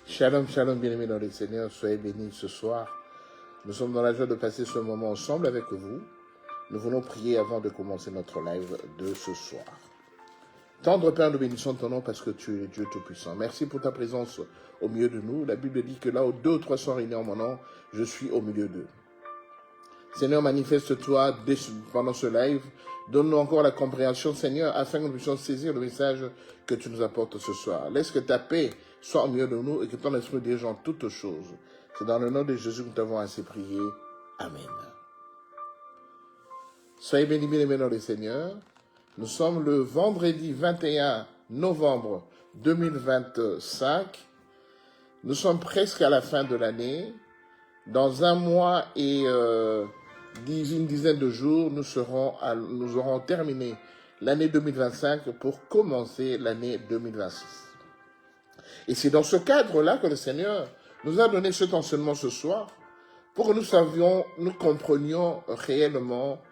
Shalom, shalom, bien-aimés dans le Seigneur, soyez bénis ce soir. Nous sommes dans la joie de passer ce moment ensemble avec vous. Nous voulons prier avant de commencer notre live de ce soir. Tendre Père, nous bénissons ton nom parce que tu es Dieu Tout-Puissant. Merci pour ta présence au milieu de nous. La Bible dit que là où 2 ou 3 sont réunis en mon nom, je suis au milieu d'eux. Seigneur, manifeste-toi pendant ce live. Donne-nous encore la compréhension, Seigneur, afin que nous puissions saisir le message que tu nous apportes ce soir. Laisse que ta paix soit au milieu de nous et que ton esprit dirige en toutes choses. C'est dans le nom de Jésus que nous t'avons ainsi prié. Amen. Soyez bénis, bien-aimés dans le Seigneur. Nous sommes le vendredi 21 novembre 2025. Nous sommes presque à la fin de l'année. Dans un mois et une dizaine de jours, nous aurons terminé l'année 2025 pour commencer l'année 2026. Et c'est dans ce cadre-là que le Seigneur nous a donné cet enseignement ce soir pour que nous comprenions réellement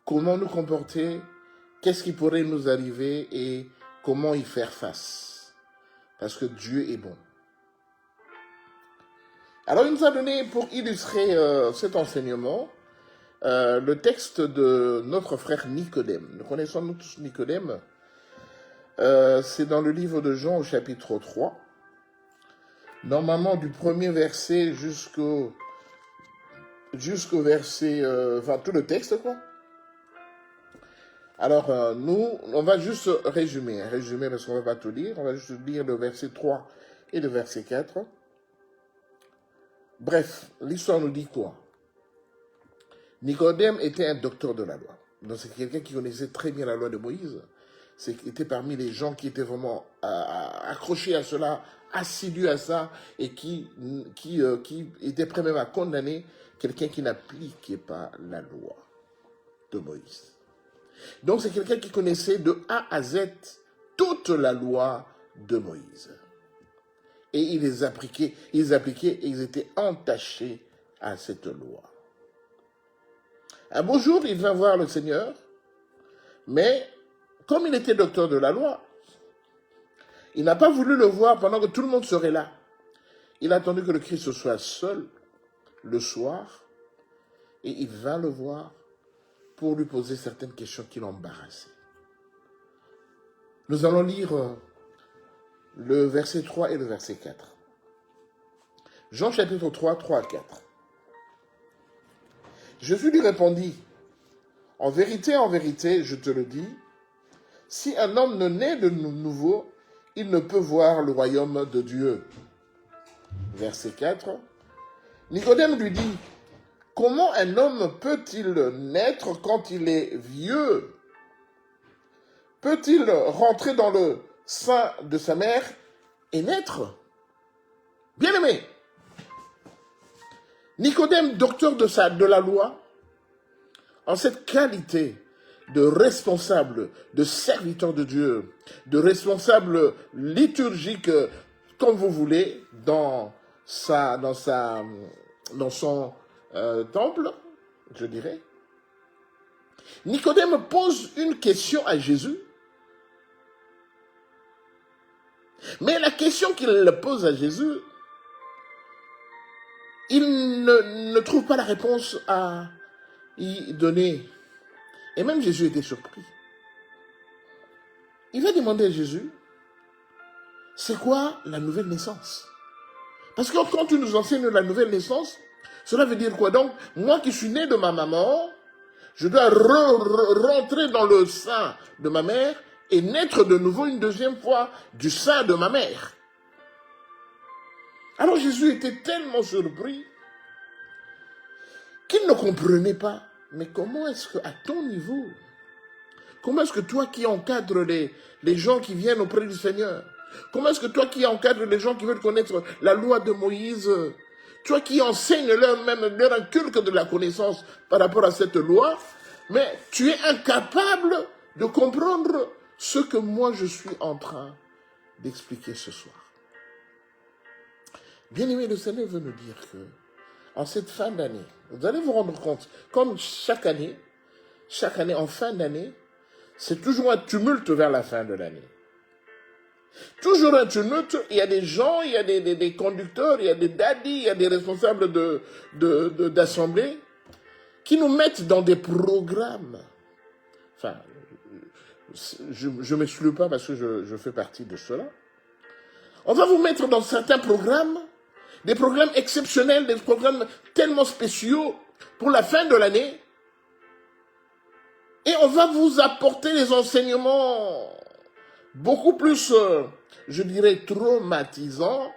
comment nous comporter, qu'est-ce qui pourrait nous arriver et comment y faire face. Parce que Dieu est bon. Alors, il nous a donné, pour illustrer cet enseignement, le texte de notre frère Nicodème. Nous connaissons nous tous Nicodème. C'est dans le livre de Jean au chapitre 3. Normalement, du premier verset jusqu'au verset... enfin, tout le texte, quoi. Alors, on va juste résumer parce qu'on ne va pas tout lire. On va juste lire le verset 3 et le verset 4. Bref, l'histoire nous dit quoi? Nicodème était un docteur de la loi. Donc c'est quelqu'un qui connaissait très bien la loi de Moïse. C'était parmi les gens qui étaient vraiment accrochés à cela, assidus à ça, et qui étaient prêts même à condamner quelqu'un qui n'appliquait pas la loi de Moïse. Donc c'est quelqu'un qui connaissait de A à Z toute la loi de Moïse. Et ils les appliquaient et ils étaient entachés à cette loi. Un beau jour, il vint voir le Seigneur, mais comme il était docteur de la loi, il n'a pas voulu le voir pendant que tout le monde serait là. Il a attendu que le Christ soit seul le soir, et il vint le voir pour lui poser certaines questions qui l'embarrassaient. Nous allons lire le verset 3 et le verset 4. Jean chapitre 3, 3 à 4. Jésus lui répondit, en vérité, je te le dis, si un homme ne naît de nouveau, il ne peut voir le royaume de Dieu. Verset 4. Nicodème lui dit, comment un homme peut-il naître quand il est vieux? Peut-il rentrer dans le sein de sa mère et naître? Bien-aimé, Nicodème, docteur de la loi, en cette qualité de responsable, de serviteur de Dieu, de responsable liturgique, comme vous voulez, dans son temple, je dirais. Nicodème pose une question à Jésus. Mais la question qu'il pose à Jésus, il ne trouve pas la réponse à y donner. Et même Jésus était surpris. Il va demander à Jésus, c'est quoi la nouvelle naissance? Parce que quand tu nous enseignes la nouvelle naissance, cela veut dire quoi? Donc, moi qui suis né de ma maman, je dois rentrer dans le sein de ma mère et naître de nouveau une deuxième fois du sein de ma mère. Alors Jésus était tellement surpris qu'il ne comprenait pas. Mais comment est-ce qu'à ton niveau, comment est-ce que toi qui encadres les gens qui viennent auprès du Seigneur, comment est-ce que toi qui encadres les gens qui veulent connaître la loi de Moïse, toi qui enseignes leur inculque de la connaissance par rapport à cette loi, mais tu es incapable de comprendre ce que moi je suis en train d'expliquer ce soir. Bien-aimé, le Seigneur veut nous dire que en cette fin d'année, vous allez vous rendre compte, comme chaque année, en fin d'année, c'est toujours un tumulte vers la fin de l'année. Toujours un tumulte, il y a des gens, il y a des conducteurs, il y a des daddies, il y a des responsables d'assemblée qui nous mettent dans des programmes. Enfin, je ne m'exclus pas parce que je fais partie de cela. On va vous mettre dans certains programmes, des programmes exceptionnels, des programmes tellement spéciaux pour la fin de l'année. Et on va vous apporter des enseignements beaucoup plus, je dirais, traumatisants.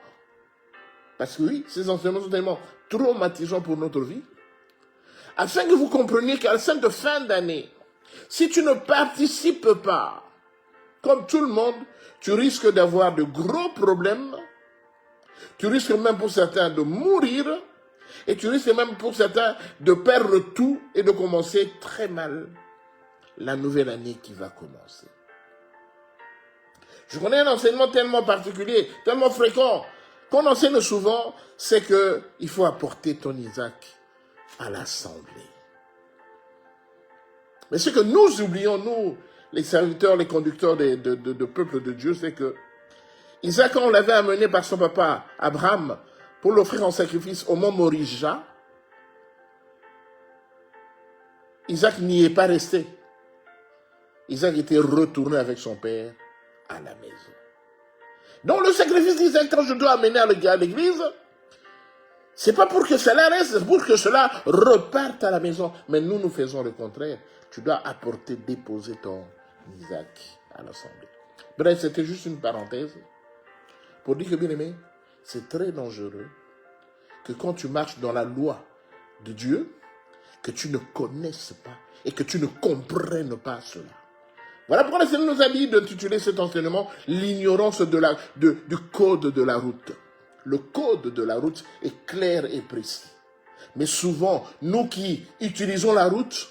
Parce que oui, ces enseignements sont tellement traumatisants pour notre vie. Afin que vous compreniez qu'à la fin d'année, si tu ne participes pas, comme tout le monde, tu risques d'avoir de gros problèmes, tu risques même pour certains de mourir, et tu risques même pour certains de perdre tout et de commencer très mal la nouvelle année qui va commencer. Je connais un enseignement tellement particulier, tellement fréquent, qu'on enseigne souvent, c'est qu'il faut apporter ton Isaac à l'assemblée. Mais ce que nous oublions, nous, les serviteurs, les conducteurs de peuple de Dieu, c'est que Isaac, quand on l'avait amené par son papa Abraham pour l'offrir en sacrifice au mont Morija, Isaac n'y est pas resté. Isaac était retourné avec son père à la maison. Donc le sacrifice d'Isaac, quand je dois amener à l'église, c'est pas pour que cela reste, c'est pour que cela reparte à la maison. Mais nous faisons le contraire. Tu dois déposer ton Isaac à l'assemblée. Bref, c'était juste une parenthèse pour dire que, bien aimé, c'est très dangereux que quand tu marches dans la loi de Dieu, que tu ne connaisses pas et que tu ne comprennes pas cela. Voilà pourquoi le Seigneur nous a dit d'intituler cet enseignement « L'ignorance du code de la route ». Le code de la route est clair et précis. Mais souvent, nous qui utilisons la route,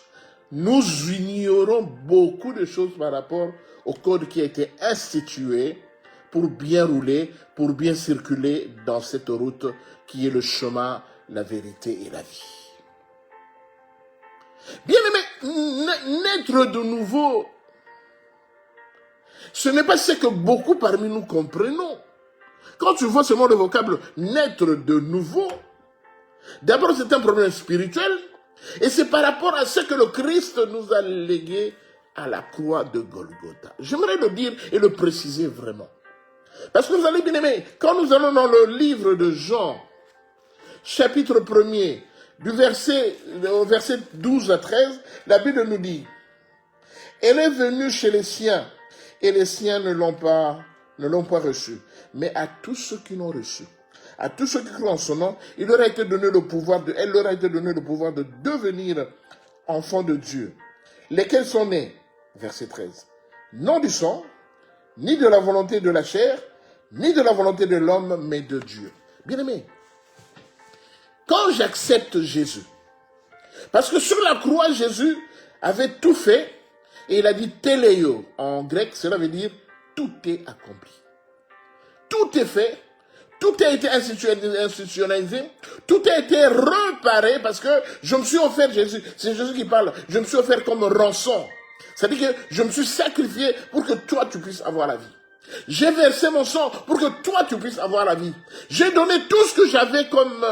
nous ignorons beaucoup de choses par rapport au code qui a été institué pour bien rouler, pour bien circuler dans cette route qui est le chemin, la vérité et la vie. Bien aimé, naître de nouveau, ce n'est pas ce que beaucoup parmi nous comprenons. Quand tu vois seulement le vocable « naître de nouveau », d'abord c'est un problème spirituel, et c'est par rapport à ce que le Christ nous a légué à la croix de Golgotha. J'aimerais le dire et le préciser vraiment. Parce que vous allez bien aimer, quand nous allons dans le livre de Jean, chapitre 1er, au verset 12 à 13, la Bible nous dit « Elle est venue chez les siens, et les siens ne l'ont pas reçue, mais à tous ceux qui l'ont reçue. À tous ceux qui croient en son nom, elle leur a été donné le pouvoir de devenir enfants de Dieu. Lesquels sont nés, verset 13, non du sang, ni de la volonté de la chair, ni de la volonté de l'homme, mais de Dieu. Bien-aimé, quand j'accepte Jésus, parce que sur la croix, Jésus avait tout fait, et il a dit téléo. En grec, cela veut dire tout est accompli. Tout est fait, tout a été institutionnalisé, tout a été réparé parce que je me suis offert, Jésus, c'est Jésus qui parle, je me suis offert comme rançon. C'est-à-dire que je me suis sacrifié pour que toi tu puisses avoir la vie. J'ai versé mon sang pour que toi tu puisses avoir la vie. J'ai donné tout ce que j'avais comme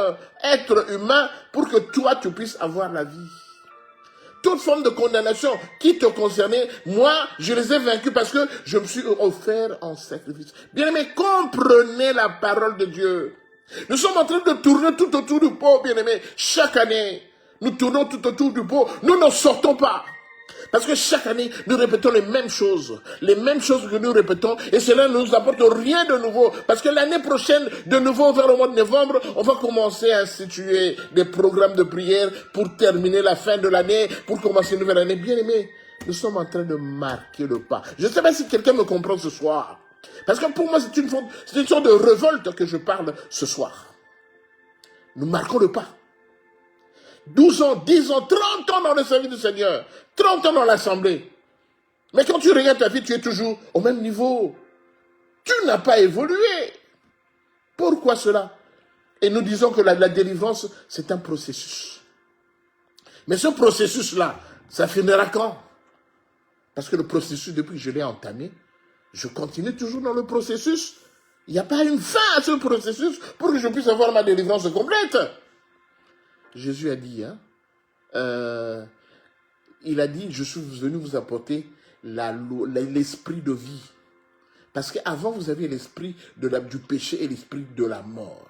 être humain pour que toi tu puisses avoir la vie. Toute forme de condamnation qui te concernait, moi, je les ai vaincus parce que je me suis offert en sacrifice. Bien-aimés, comprenez la parole de Dieu. Nous sommes en train de tourner tout autour du pot, bien-aimés. Chaque année, nous tournons tout autour du pot. Nous n'en sortons pas. Parce que chaque année, nous répétons les mêmes choses que nous répétons, et cela ne nous apporte rien de nouveau. Parce que l'année prochaine, de nouveau vers le mois de novembre, on va commencer à instituer des programmes de prière pour terminer la fin de l'année, pour commencer une nouvelle année. Bien aimé, nous sommes en train de marquer le pas. Je ne sais pas si quelqu'un me comprend ce soir. Parce que pour moi, c'est une sorte de révolte que je parle ce soir. Nous marquons le pas. 12 ans, 10 ans, 30 ans dans le service du Seigneur, 30 ans dans l'assemblée. Mais quand tu regardes ta vie, tu es toujours au même niveau. Tu n'as pas évolué. Pourquoi cela? Et nous disons que la délivrance, c'est un processus. Mais ce processus-là, ça finira quand? Parce que le processus, depuis que je l'ai entamé, Je continue toujours dans le processus. Il n'y a pas une fin à ce processus pour que je puisse avoir ma délivrance complète. Jésus a dit, il a dit, je suis venu vous apporter l'esprit de vie. Parce qu'avant, vous aviez l'esprit du péché et l'esprit de la mort.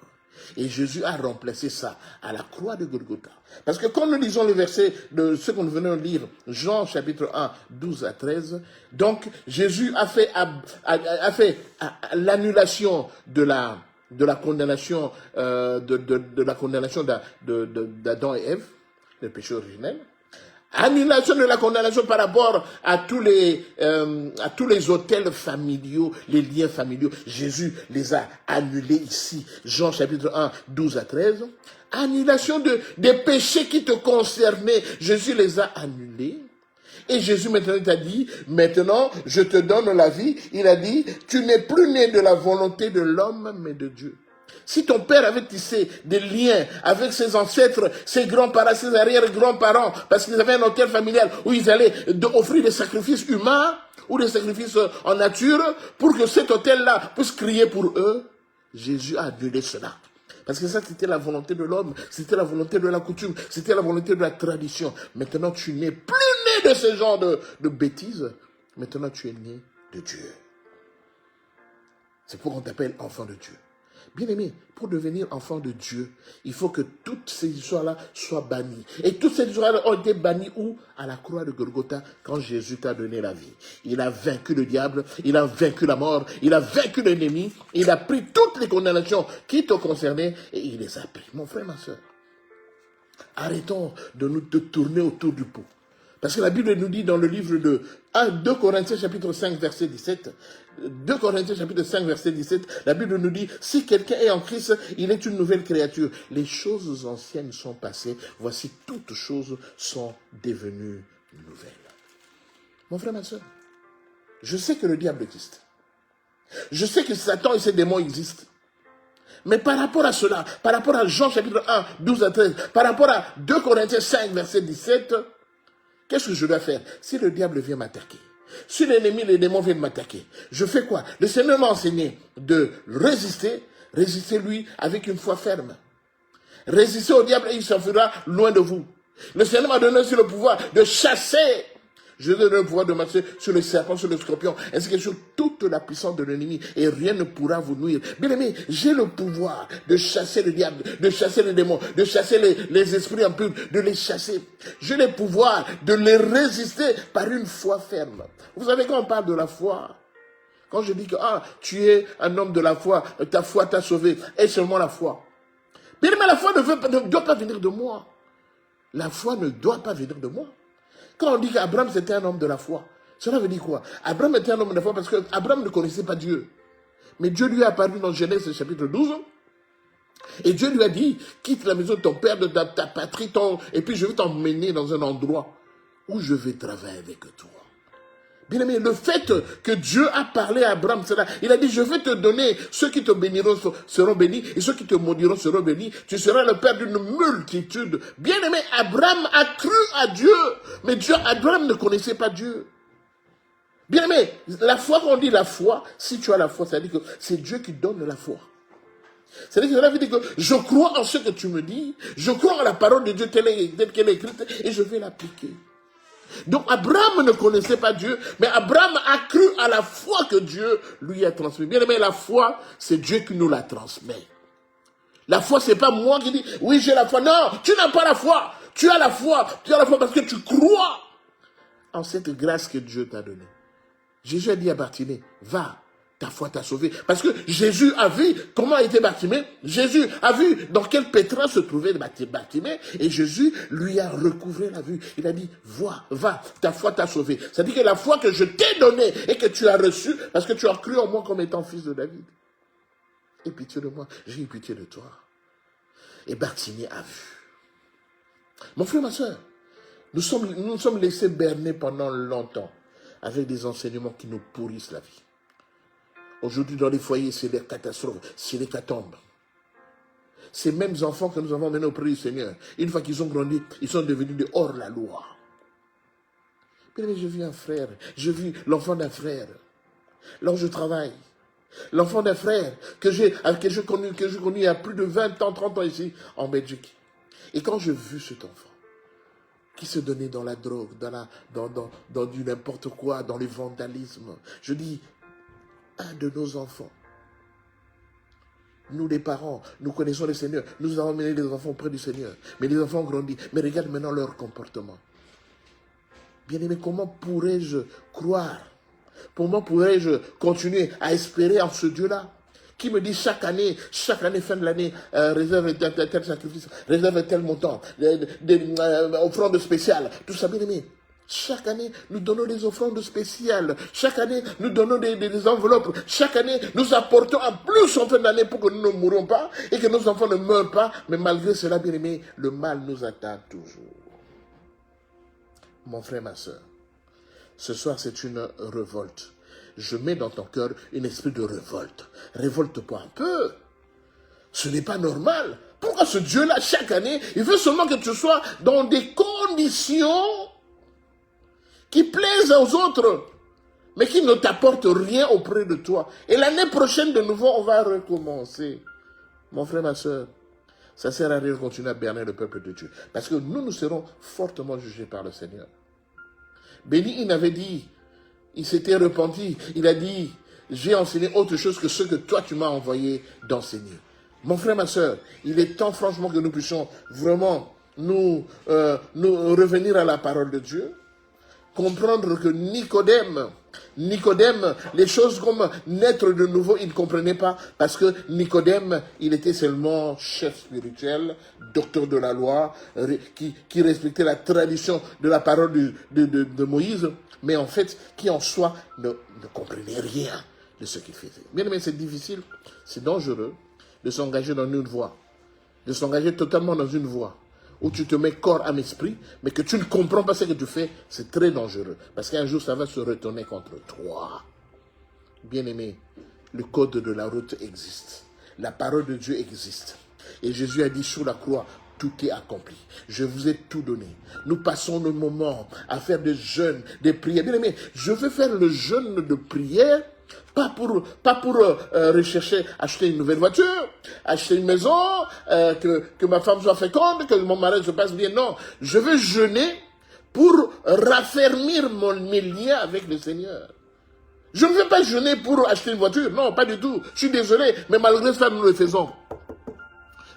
Et Jésus a remplacé ça à la croix de Golgotha. Parce que quand nous lisons le verset de ce qu'on venait de lire, Jean chapitre 1, 12 à 13, donc Jésus a fait l'annulation de la condamnation d'Adam et Ève, le péché originel. Annulation de la condamnation par rapport à tous les autels familiaux, les liens familiaux. Jésus les a annulés ici. Jean chapitre 1, 12 à 13. Annulation des péchés qui te concernaient. Jésus les a annulés. Et Jésus maintenant t'a dit, maintenant je te donne la vie. Il a dit, tu n'es plus né de la volonté de l'homme, mais de Dieu. Si ton père avait tissé des liens avec ses ancêtres, ses grands-parents, ses arrière-grands-parents, parce qu'ils avaient un hôtel familial où ils allaient offrir des sacrifices humains ou des sacrifices en nature, pour que cet hôtel-là puisse crier pour eux, Jésus a annulé cela. Parce que ça, c'était la volonté de l'homme, c'était la volonté de la coutume, c'était la volonté de la tradition. Maintenant, tu n'es plus né de ce genre de bêtises. Maintenant, tu es né de Dieu. C'est pourquoi on t'appelle enfant de Dieu. Bien-aimé, pour devenir enfant de Dieu, il faut que toutes ces histoires-là soient bannies. Et toutes ces histoires-là ont été bannies où? À la croix de Golgotha, quand Jésus t'a donné la vie. Il a vaincu le diable, il a vaincu la mort, il a vaincu l'ennemi, il a pris toutes les condamnations qui te concernaient et il les a pris. Mon frère, ma soeur, arrêtons de tourner autour du pot. Parce que la Bible nous dit dans le livre de 2 Corinthiens chapitre 5 verset 17, 2 Corinthiens chapitre 5 verset 17, la Bible nous dit, si quelqu'un est en Christ, il est une nouvelle créature. Les choses anciennes sont passées, voici toutes choses sont devenues nouvelles. Mon frère, ma soeur, je sais que le diable existe. Je sais que Satan et ses démons existent. Mais par rapport à cela, par rapport à Jean chapitre 1, 12 à 13, par rapport à 2 Corinthiens 5 verset 17, qu'est-ce que je dois faire? Si le diable vient m'attaquer, si l'ennemi, les démons viennent m'attaquer, je fais quoi? Le Seigneur m'a enseigné de résister lui avec une foi ferme. Résistez au diable et il s'enfuira loin de vous. Le Seigneur m'a donné aussi le pouvoir de chasser. Je donne le pouvoir de marcher sur les serpents, sur les scorpions, ainsi que sur toute la puissance de l'ennemi, et rien ne pourra vous nuire. Bien aimé, j'ai le pouvoir de chasser le diable, de chasser les démons, de chasser les esprits impurs, de les chasser. J'ai le pouvoir de les résister par une foi ferme. Vous savez, quand on parle de la foi, quand je dis que tu es un homme de la foi, ta foi t'a sauvé, et seulement la foi. Bien aimé, la foi ne doit pas venir de moi. La foi ne doit pas venir de moi. Quand on dit qu'Abraham c'était un homme de la foi, cela veut dire quoi? Abraham était un homme de la foi parce qu'Abraham ne connaissait pas Dieu. Mais Dieu lui a apparu dans Genèse chapitre 12. Et Dieu lui a dit, quitte la maison de ton père, de ta patrie, et puis je vais t'emmener dans un endroit où je vais travailler avec toi. Bien aimé, le fait que Dieu a parlé à Abraham, il a dit, je vais te donner, ceux qui te béniront seront bénis, et ceux qui te maudiront seront bénis. Tu seras le père d'une multitude. Bien aimé, Abraham a cru à Dieu, mais Abraham ne connaissait pas Dieu. Bien aimé, la foi, quand on dit la foi, si tu as la foi, ça veut dire que c'est Dieu qui donne la foi. C'est-à-dire que cela veut dire que je crois en ce que tu me dis, je crois en la parole de Dieu telle qu'elle est écrite, et je vais l'appliquer. Donc Abraham ne connaissait pas Dieu, mais Abraham a cru à la foi que Dieu lui a transmise. Bien aimé, la foi, c'est Dieu qui nous la transmet. La foi, c'est pas moi qui dis, oui, j'ai la foi. Non, tu n'as pas la foi. Tu as la foi parce que tu crois en cette grâce que Dieu t'a donnée. Jésus a dit à Bartimée, va. Ta foi t'a sauvé. Parce que Jésus a vu comment était Bartimée. Jésus a vu dans quel pétrin se trouvait Bartimée. Et Jésus lui a recouvré la vue. Il a dit, va, ta foi t'a sauvé. C'est-à-dire que la foi que je t'ai donnée et que tu as reçue, parce que tu as cru en moi comme étant fils de David. Aie pitié de moi, j'ai eu pitié de toi. Et Bartimée a vu. Mon frère, ma soeur, nous sommes laissés berner pendant longtemps avec des enseignements qui nous pourrissent la vie. Aujourd'hui, dans les foyers, c'est des catastrophes, c'est l'hécatombe. Ces mêmes enfants que nous avons menés auprès du Seigneur, une fois qu'ils ont grandi, ils sont devenus de hors la loi. Puis j'ai vu un frère, j'ai vu l'enfant d'un frère. Là où je travaille. L'enfant d'un frère que j'ai connu il y a plus de 20 ans, 30 ans ici, en Belgique. Et quand j'ai vu cet enfant, qui se donnait dans la drogue, dans du n'importe quoi, dans le vandalisme, je dis, un de nos enfants, nous les parents, nous connaissons le Seigneur, nous avons mené les enfants auprès du Seigneur, mais les enfants ont grandi, mais regarde maintenant leur comportement. Bien-aimé, comment pourrais-je croire? Comment pourrais-je continuer à espérer en ce Dieu-là qui me dit chaque année, fin de l'année, réserve tel sacrifice, réserve tel montant, offrandes spéciales, tout ça, bien aimé. Chaque année, nous donnons des offrandes spéciales. Chaque année, nous donnons des enveloppes. Chaque année, nous apportons en plus en fin d'année pour que nous ne mourons pas et que nos enfants ne meurent pas. Mais malgré cela, bien aimé, le mal nous atteint toujours. Mon frère, ma soeur, ce soir, c'est une révolte. Je mets dans ton cœur un esprit de révolte. Révolte-toi un peu. Ce n'est pas normal. Pourquoi ce Dieu-là, chaque année, il veut seulement que tu sois dans des conditions qui plaisent aux autres, mais qui ne t'apportent rien auprès de toi. Et l'année prochaine, de nouveau, on va recommencer. Mon frère, ma soeur, ça sert à rien de continuer à berner le peuple de Dieu. Parce que nous serons fortement jugés par le Seigneur. Béni, il avait dit, il s'était repenti, il a dit, j'ai enseigné autre chose que ce que toi tu m'as envoyé d'enseigner. Mon frère, ma soeur, il est temps franchement que nous puissions vraiment nous revenir à la parole de Dieu, comprendre que Nicodème, les choses comme naître de nouveau, il ne comprenait pas, parce que Nicodème, il était seulement chef spirituel, docteur de la loi, qui respectait la tradition de la parole de Moïse, mais en fait, qui en soi ne comprenait rien de ce qu'il faisait. Bien aimé, c'est difficile, c'est dangereux de s'engager dans une voie, de s'engager totalement dans une voie où tu te mets corps, âme, esprit, mais que tu ne comprends pas ce que tu fais, c'est très dangereux. Parce qu'un jour, ça va se retourner contre toi. Bien-aimé, le code de la route existe. La parole de Dieu existe. Et Jésus a dit sur la croix, tout est accompli. Je vous ai tout donné. Nous passons nos moments à faire des jeûnes, des prières. Bien-aimé, je veux faire le jeûne de prière, pas pour rechercher, acheter une nouvelle voiture, acheter une maison, que ma femme soit féconde, que mon mari se passe bien. Non, je veux jeûner pour raffermir mes liens avec le Seigneur. Je ne veux pas jeûner pour acheter une voiture. Non, pas du tout. Je suis désolé, mais malgré ça, nous le faisons.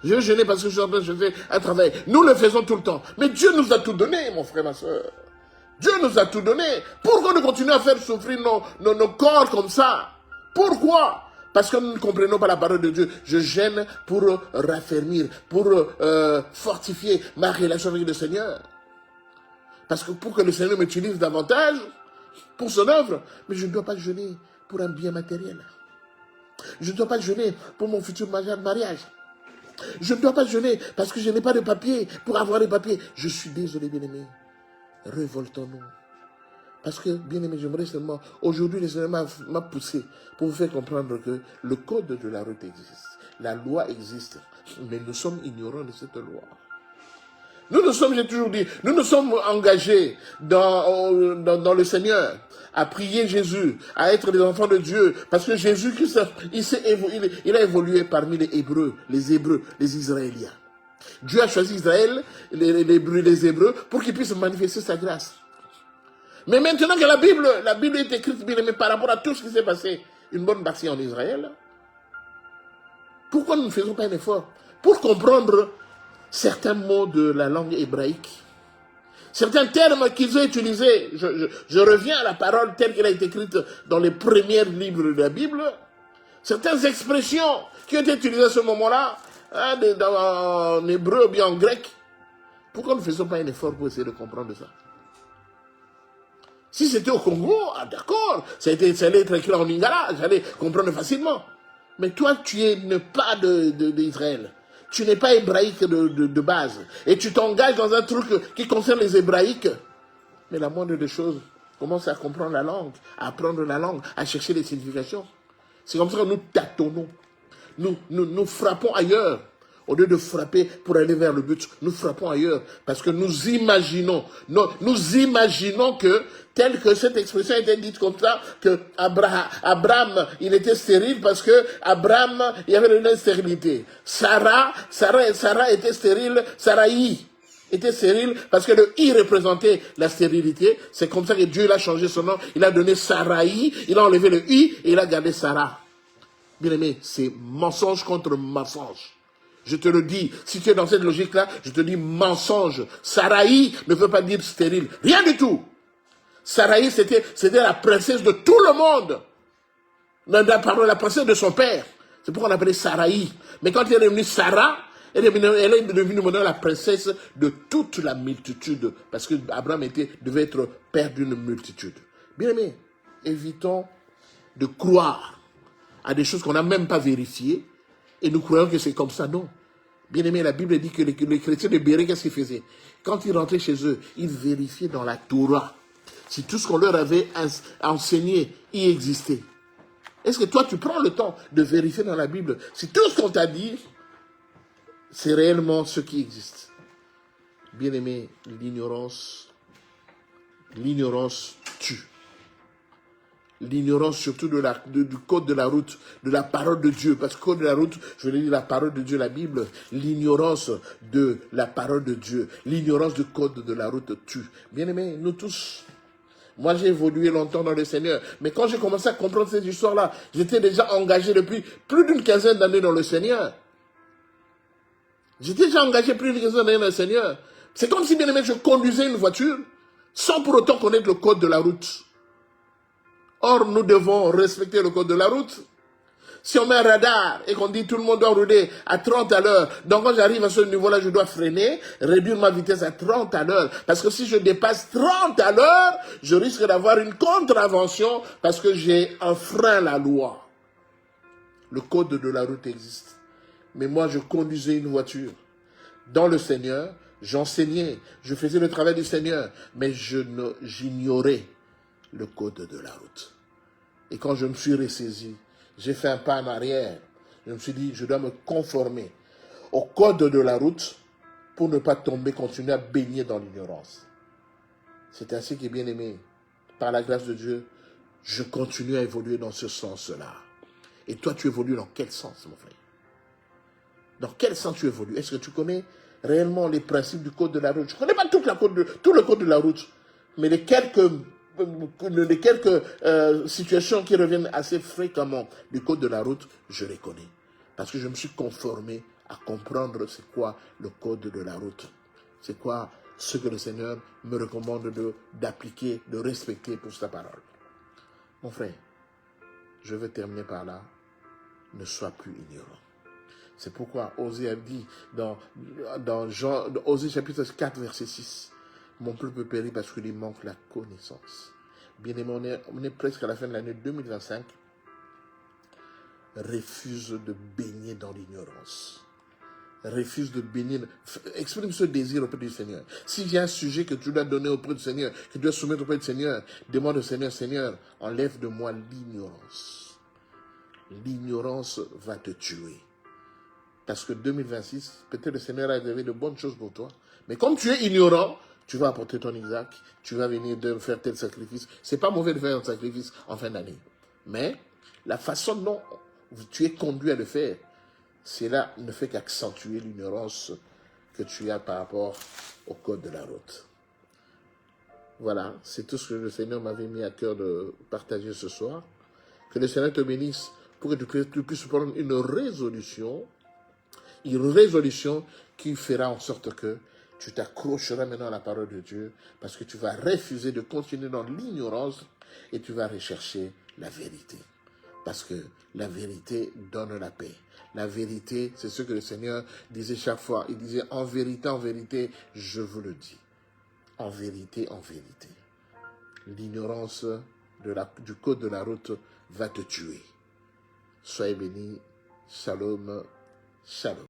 Je veux jeûner parce que je suis en train de faire un travail. Nous le faisons tout le temps. Mais Dieu nous a tout donné, mon frère, ma soeur. Dieu nous a tout donné. Pourquoi nous continuons à faire souffrir nos corps comme ça? Pourquoi? Parce que nous ne comprenons pas la parole de Dieu. Je gêne pour raffermir, pour fortifier ma relation avec le Seigneur. Parce que pour que le Seigneur m'utilise davantage pour son œuvre, mais je ne dois pas jeûner pour un bien matériel. Je ne dois pas jeûner pour mon futur mariage. Je ne dois pas jeûner parce que je n'ai pas de papier pour avoir des papiers. Je suis désolé, bien-aimé. Révoltons-nous. Parce que, bien aimé, j'aimerais seulement, aujourd'hui, le Seigneur m'a poussé pour vous faire comprendre que le code de la route existe. La loi existe, mais nous sommes ignorants de cette loi. J'ai toujours dit, nous nous sommes engagés dans le Seigneur, à prier Jésus, à être des enfants de Dieu, parce que Jésus-Christ, il a évolué parmi les Hébreux, les Israéliens. Dieu a choisi Israël, les Hébreux, pour qu'ils puissent manifester sa grâce. Mais maintenant que la Bible est écrite, bien aimé, par rapport à tout ce qui s'est passé, une bonne partie en Israël, pourquoi nous ne faisons pas un effort pour comprendre certains mots de la langue hébraïque, certains termes qu'ils ont utilisés? Je reviens à la parole telle qu'elle a été écrite dans les premiers livres de la Bible, certaines expressions qui ont été utilisées à ce moment-là, en hébreu ou bien en grec. Pourquoi ne faisons pas un effort pour essayer de comprendre ça? Si c'était au Congo, d'accord, ça allait être écrit en lingala, j'allais comprendre facilement. Mais toi, tu n'es pas d'Israël. Tu n'es pas hébraïque de base. Et tu t'engages dans un truc qui concerne les hébraïques. Mais la moindre des choses, commence à comprendre la langue, à apprendre la langue, à chercher les significations. C'est comme ça que nous tâtonnons. Nous frappons ailleurs Au lieu de frapper pour aller vers le but, nous frappons ailleurs. Parce que nous imaginons que, telle que cette expression était dite comme ça, que Abraham, il était stérile parce que Abraham, il y avait une stérilité. Sarah était stérile, Sarai était stérile parce que le I représentait la stérilité. C'est comme ça que Dieu il a changé son nom. Il a donné Sarai, il a enlevé le I et il a gardé Sarah. Bien aimé, c'est mensonge contre mensonge. Je te le dis, si tu es dans cette logique-là, je te dis mensonge. Sarai ne veut pas dire stérile. Rien du tout. Sarai, c'était la princesse de tout le monde. Pardon, la princesse de son père. C'est pourquoi on l'appelait Sarai. Mais quand elle est devenue Sarah, elle est devenue maintenant la princesse de toute la multitude. Parce que Abraham devait être père d'une multitude. Bien aimé, évitons de croire à des choses qu'on n'a même pas vérifiées. Et nous croyons que c'est comme ça, non. Bien aimé, la Bible dit que les chrétiens de Béret, qu'est-ce qu'ils faisaient? Quand ils rentraient chez eux, ils vérifiaient dans la Torah si tout ce qu'on leur avait enseigné y existait. Est-ce que toi, tu prends le temps de vérifier dans la Bible si tout ce qu'on t'a dit, c'est réellement ce qui existe? Bien aimé, l'ignorance tue. L'ignorance surtout du code de la route, de la parole de Dieu. Parce que code de la route, je veux dire la parole de Dieu, la Bible, l'ignorance de la parole de Dieu, l'ignorance du code de la route tue. Bien aimé, nous tous, moi j'ai évolué longtemps dans le Seigneur, mais quand j'ai commencé à comprendre cette histoire-là, j'étais déjà engagé depuis plus d'une quinzaine d'années dans le Seigneur. J'étais déjà engagé plus d'une quinzaine d'années dans le Seigneur. C'est comme si, bien aimé, je conduisais une voiture sans pour autant connaître le code de la route. Or, nous devons respecter le code de la route. Si on met un radar et qu'on dit tout le monde doit rouler à 30 à l'heure, donc quand j'arrive à ce niveau-là, je dois freiner, réduire ma vitesse à 30 à l'heure. Parce que si je dépasse 30 à l'heure, je risque d'avoir une contravention parce que j'ai enfreint la loi. Le code de la route existe. Mais moi, je conduisais une voiture dans le Seigneur, j'enseignais, je faisais le travail du Seigneur, mais j'ignorais le code de la route. Et quand je me suis ressaisi, j'ai fait un pas en arrière. Je me suis dit, je dois me conformer au code de la route pour ne pas tomber, continuer à baigner dans l'ignorance. C'est ainsi que, bien aimé, par la grâce de Dieu, je continue à évoluer dans ce sens-là. Et toi, tu évolues dans quel sens, mon frère? Dans quel sens tu évolues? Est-ce que tu connais réellement les principes du code de la route? Je ne connais pas tout le code de la route, mais les quelques situations qui reviennent assez fréquemment du code de la route, je les connais. Parce que je me suis conformé à comprendre c'est quoi le code de la route. C'est quoi ce que le Seigneur me recommande d'appliquer, de respecter pour sa parole. Mon frère, je vais terminer par là. Ne sois plus ignorant. C'est pourquoi Osée a dit dans Osée chapitre 4, verset 6, mon peuple périt parce qu'il manque la connaissance. Bien aimé, on est presque à la fin de l'année 2025. Refuse de baigner dans l'ignorance. Refuse de baigner. Exprime ce désir auprès du Seigneur. S'il y a un sujet que tu dois donner auprès du Seigneur, que tu dois soumettre auprès du Seigneur, demande au Seigneur, Seigneur, enlève de moi l'ignorance. L'ignorance va te tuer. Parce que 2026, peut-être le Seigneur a réservé de bonnes choses pour toi. Mais comme tu es ignorant, tu vas apporter ton Isaac, tu vas venir de faire tel sacrifice. C'est pas mauvais de faire un sacrifice en fin d'année. Mais la façon dont tu es conduit à le faire, cela ne fait qu'accentuer l'ignorance que tu as par rapport au code de la route. Voilà, c'est tout ce que le Seigneur m'avait mis à cœur de partager ce soir. Que le Seigneur te bénisse pour que tu puisses prendre une résolution qui fera en sorte que tu t'accrocheras maintenant à la parole de Dieu parce que tu vas refuser de continuer dans l'ignorance et tu vas rechercher la vérité. Parce que la vérité donne la paix. La vérité, c'est ce que le Seigneur disait chaque fois. Il disait, en vérité, je vous le dis. En vérité. L'ignorance du code de la route va te tuer. Soyez bénis. Shalom. Shalom.